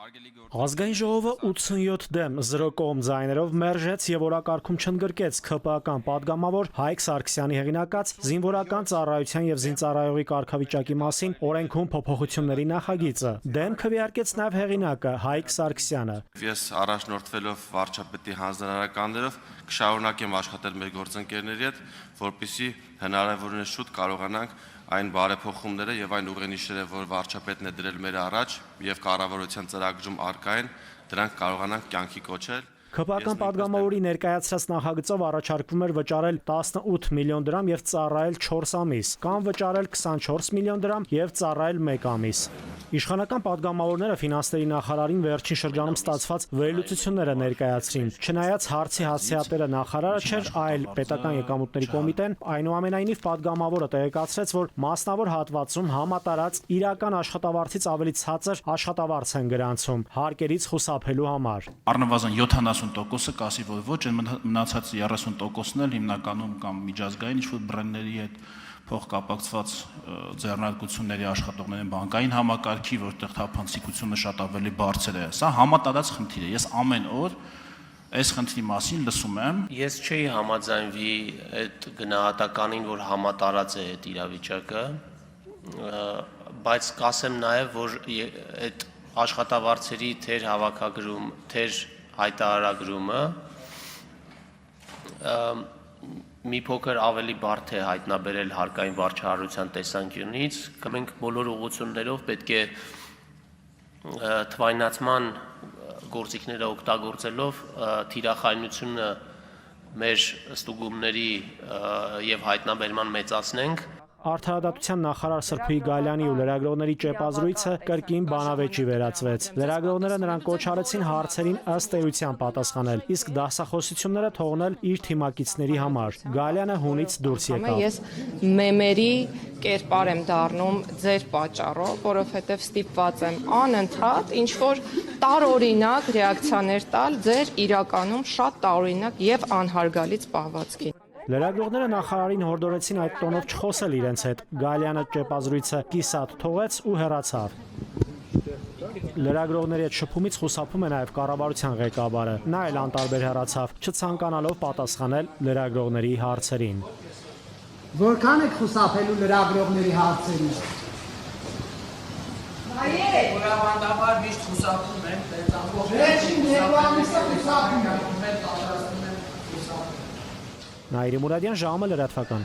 Ազգային ժողովը 87 դեմ 0 կողմ ձայներով մերժեց եւ օրակարգում չընդգրկեց ՔՊԱ-կան падգամավոր Հայկ Սարգսյանի հեղինակած զինվորական ծառայության եւ զինծառայողի կարգավիճակի մասին օրենքում փոփոխությունների նախագիծը։ Դեմ քվեարկեց նաեւ հեղինակը Հայկ Սարգսյանը։ Ես առաջնորդվելով վարչապետի հանձնարարականներով կշարունակեմ աշխատել մեր գործընկերների հետ, որպեսզի հնարավորինս շուտ կարողանանք այն բարեփոխումները եւ այն ուղենիշերը, որ վարչապետն է դրել մեր առաջ եւ կառավարության ծրագրում արկա են, դրանք կարողանանք կյանքի կոչել։ ՔՊԱ-կան падգամավորի ներկայացրած նախագծով առաջարկվում էր վճարել 18 միլիոն դրամ եւ ծառայել 4 ամիս, կամ վճարել 24 միլիոն դրամ եւ ծառայել 1 ամիս։ Իշխանական падգամավորները ֆինանսների նախարարին վերջին շրջանում ստացված վերլուծությունները ներկայացրին։ Չնայած հարցի հասցեատերը նախարարը չէր, այլ պետական եկամուտների կոմիտեն, այնուամենայնիվ падգամավորը տեղեկացրեց, որ մասնավոր հատվածում համատարած իրական աշխատավարձից ավելի ցածր աշխատավարձ են գրանցում հարկերից խուսափելու համար։ Առնվազն 70%-ը կասի, որ ոչ, մնացած 30%-ն էլ հիմնականում կամ միջազգային ինչ-որ բրենդերի հետ փոխկապակցված ձեռնարկությունների աշխատողներին բանկային համակարգի, որտեղ թափանցիկությունը շատ ավելի բարձր է։ Սա համատարած խնդիր է։ Ես ամեն օր այս խնդրի մասին լսում եմ։ Ես չէի համաձայնվի այդ գնահատականին, որ համատարած է այդ իրավիճակը, բայց կասեմ նաև, որ այդ աշխատավարձերի թեր հավաքագրում, թեր հայտարարագրումը մի փոքր ավելի բարդ է հայտնաբերել հարկային վարչահարության տեսանկյունից, մենք բոլոր ուղղություններով պետք է թվայնացման գործիքները օգտագործելով թիրախայնությունը մեր ստուգումների եւ հայտնաբերման մեծացնենք։ Արդարադատության նախարար Սրբուհի Գալյանի ու լրագրողների ճեպազրույցը կրկին բանավեճի վերածվեց։ Լրագրողները նրան կոչ արեցին հարցերին ըստ էության պատասխանել, իսկ դասախոսությունները թողնել իր թիմակիցների համար։ Գալյանը հունից դուրս եկավ։ Ես մեմերի կերպար եմ դառնում ձեր պատճառով, որովհետև ստիպված եմ անընդհատ ինչ-որ տարօրինակ ռեակցիաներ տալ ձեր իրականում շատ տարօրինակ եւ անհարգալից պահվածքին։ Լրագրողները նախարարին հորդորեցին այդ տոնով չխոսել իրենց հետ։ Գալյանը ճեպազրույցը կիսատ թողեց ու հեռացավ։ Լրագրողների հետ շփումից խուսափում է նաև կառավարության ղեկավարը։ Նա էլ անտարբեր հեռացավ, չցանկանալով պատասխանել լրագրողների հարցերին։ Որքան եք խուսափելու լրագրողների հարցերին։ Որավանդաբար միշտ խուսափում եմ, վերջին 2 ամիսը խուսափում եմ։ Նաիրի Մուրադյան, ժամը լրատվական։